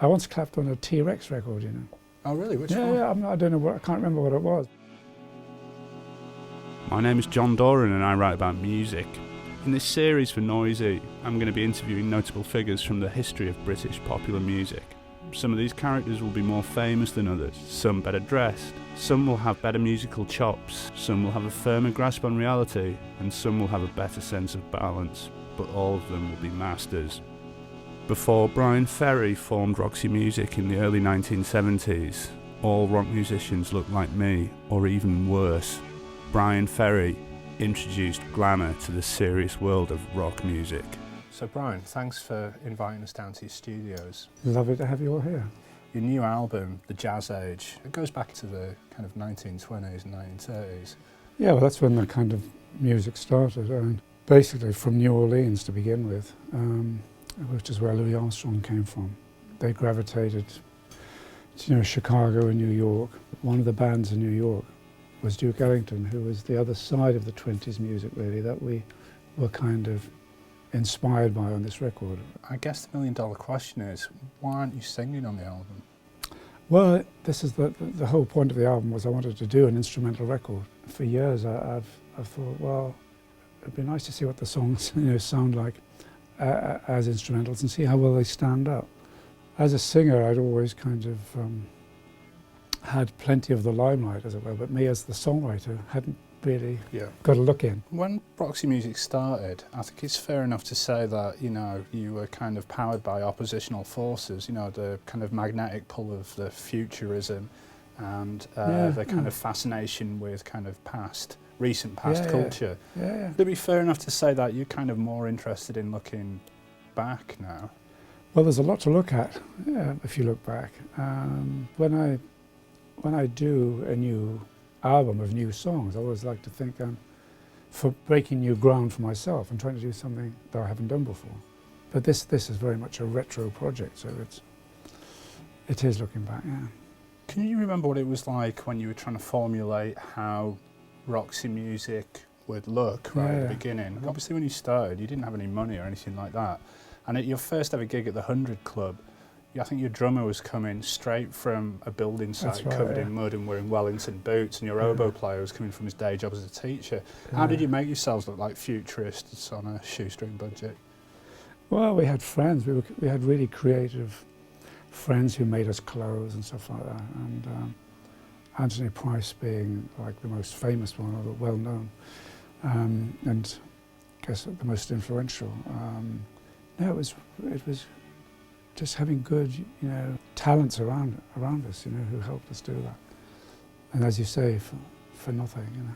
I once clapped on a T-Rex record, you know. Oh really? Which one? Yeah, I don't know what, I can't remember what it was. My name is John Doran and I write about music. In this series for Noisey, I'm going to be interviewing notable figures from the history of British popular music. Some of these characters will be more famous than others, some better dressed, some will have better musical chops, some will have a firmer grasp on reality, and some will have a better sense of balance, but all of them will be masters. Before Bryan Ferry formed Roxy Music in the early 1970s, all rock musicians looked like me, or even worse. Bryan Ferry introduced glamour to the serious world of rock music. So Bryan, thanks for inviting us down to your studios. Lovely to have you all here. Your new album, The Jazz Age, it goes back to the kind of 1920s and 1930s. Yeah, well, that's when the kind of music started, and basically from New Orleans to begin with, which is where Louis Armstrong came from. They gravitated to, you know, Chicago and New York. One of the bands in New York was Duke Ellington, who was the other side of the 20s music, really, that we were kind of inspired by on this record. I guess the $1,000,000 question is, why aren't you singing on the album? Well, this is the whole point of the album, was I wanted to do an instrumental record. For years I've thought, well, it'd be nice to see what the songs sound like as instrumentals and see how well they stand up. As a singer, I'd always kind of had plenty of the limelight, as it were, but me as the songwriter hadn't really got a look in. When Roxy Music started, I think it's fair enough to say that, you know, you were kind of powered by oppositional forces, you know, the kind of magnetic pull of the futurism and the kind of fascination with kind of recent past culture. Would it be fair enough to say that you're kind of more interested in looking back now? Well, there's a lot to look at if you look back. When I do a new album of new songs, I always like to think I'm for breaking new ground for myself and trying to do something that I haven't done before. But this is very much a retro project, so it is looking back, yeah. Can you remember what it was like when you were trying to formulate how Roxy Music would look at the beginning? Obviously when you started, you didn't have any money or anything like that. And at your first ever gig at the 100 Club, I think your drummer was coming straight from a building site covered in mud and wearing Wellington boots, and your oboe player was coming from his day job as a teacher. How did you make yourselves look like futurists on a shoestring budget? Well, we had friends. We had really creative friends who made us clothes and stuff like that. And Anthony Price being like the most famous one, or the well-known, and I guess the most influential. It was just having good, you know, talents around us, you know, who helped us do that. And as you say, for nothing, you know.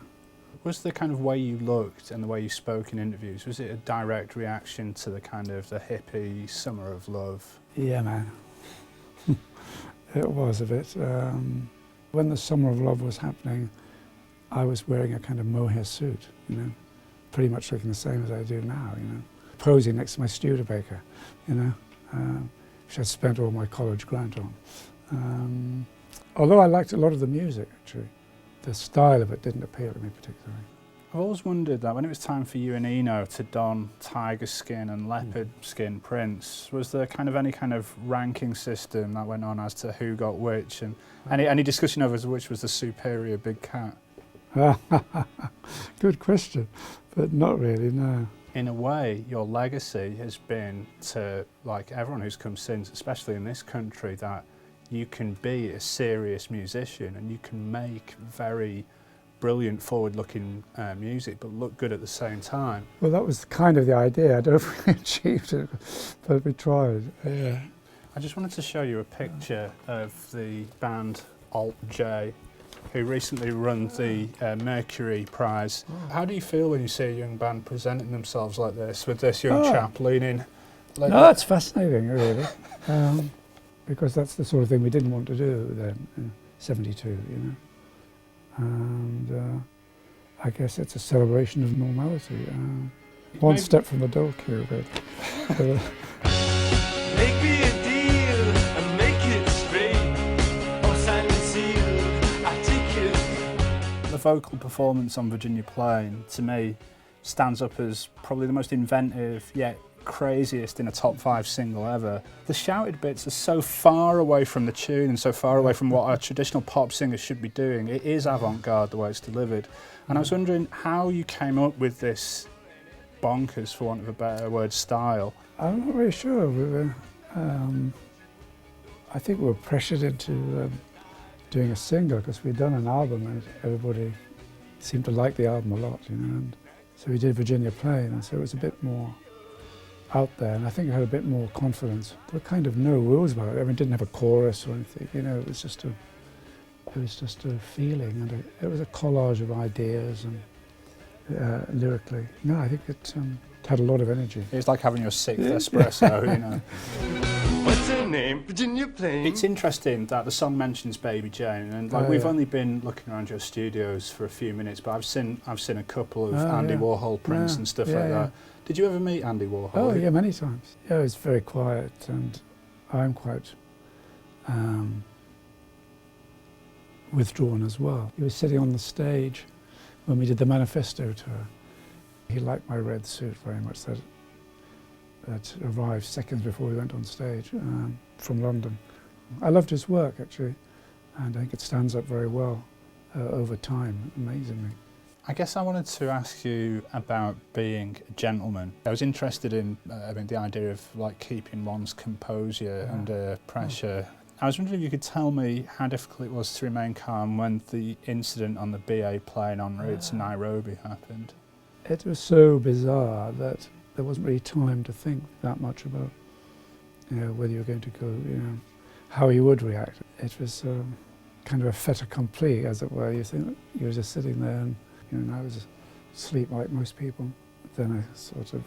Was the kind of way you looked and the way you spoke in interviews, was it a direct reaction to the kind of the hippie summer of love? Yeah, man. It was a bit. When the summer of love was happening, I was wearing a kind of mohair suit, you know, pretty much looking the same as I do now, you know, posing next to my Studebaker, you know. Which I spent all my college grant on. Although I liked a lot of the music, actually, the style of it didn't appeal to me particularly. I've always wondered that when it was time for you and Eno to don tiger skin and leopard skin prints, was there kind of any kind of ranking system that went on as to who got which, and any discussion over which was the superior big cat? Good question, but not really, no. In a way, your legacy has been to, like everyone who's come since, especially in this country, that you can be a serious musician and you can make very brilliant, forward-looking music, but look good at the same time. Well, that was kind of the idea. I don't know if we achieved it, but we tried, yeah. I just wanted to show you a picture of the band Alt J, who recently won the Mercury Prize. How do you feel when you see a young band presenting themselves like this, with this young chap leaning? No, it's fascinating, really, because that's the sort of thing we didn't want to do then, in '72, you know. And I guess it's a celebration of normality. One step from the dole queue, but Make me a deal and make it straight, or sign the seal, I take it. The vocal performance on Virginia Plain, to me, stands up as probably the most inventive yet craziest in a top 5 single ever. The shouted bits are so far away from the tune and so far away from what a traditional pop singer should be doing. It is avant-garde the way it's delivered. And I was wondering how you came up with this bonkers, for want of a better word, style. I'm not really sure. We were, I think we were pressured into doing a single because we'd done an album and everybody seemed to like the album a lot, you know. And so we did Virginia Plain, and so it was a bit more out there, and I think it had a bit more confidence. There were kind of no rules about it. I mean, it didn't have a chorus or anything, you know. It was just a feeling, and it was a collage of ideas and lyrically. No, I think it had a lot of energy. It's like having your 6th espresso, you know. What's her name? Virginia Plain. It's interesting that the song mentions Baby Jane, and like we've only been looking around your studios for a few minutes, but I've seen a couple of Andy Warhol prints and stuff like that. Did you ever meet Andy Warhol? Oh yeah, many times. Yeah, he's very quiet, and I'm quite withdrawn as well. He was sitting on the stage when we did the Manifesto tour. He liked my red suit very much. That arrived seconds before we went on stage from London. I loved his work actually, and I think it stands up very well over time, amazingly. I guess I wanted to ask you about being a gentleman. I was interested in the idea of like keeping one's composure under pressure. I was wondering if you could tell me how difficult it was to remain calm when the incident on the BA plane en route to Nairobi happened. It was so bizarre that there wasn't really time to think that much about, you know, whether you were going to go, you know, how you would react. It was kind of a fait accompli, as it were. You think you were just sitting there, and you know, I was asleep like most people. Then I sort of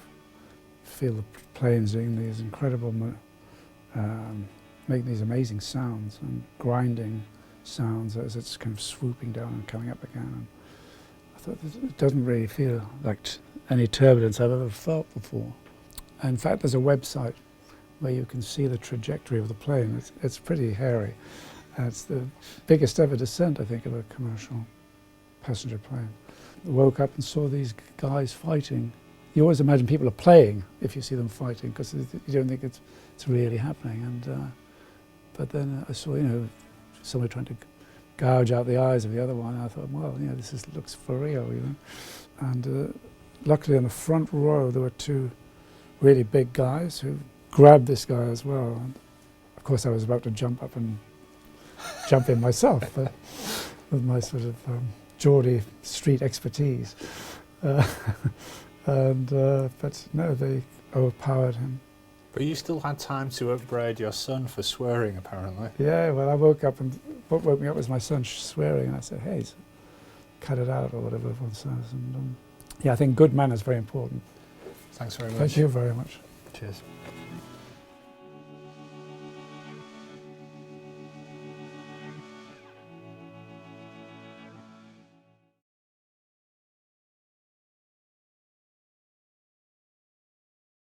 feel the planes doing these incredible, making these amazing sounds and grinding sounds as it's kind of swooping down and coming up again. And I thought, it doesn't really feel like any turbulence I've ever felt before. In fact, there's a website where you can see the trajectory of the plane. It's pretty hairy. It's the biggest ever descent, I think, of a commercial passenger plane. I woke up and saw these guys fighting. You always imagine people are playing if you see them fighting, because you don't think it's really happening. And but then I saw, you know, somebody trying to gouge out the eyes of the other one. And I thought, well, you know, this looks for real, you know. And luckily, in the front row, there were 2 really big guys who grabbed this guy as well. And of course, I was about to jump up and jump in myself with my sort of Geordie street expertise. But no, they overpowered him. But you still had time to upbraid your son for swearing, apparently. Yeah, well, I woke up, and what woke me up was my son swearing, and I said, hey, cut it out, or whatever everyone says. And yeah, I think good manners is very important. Thanks very much. Thank you very much. Cheers.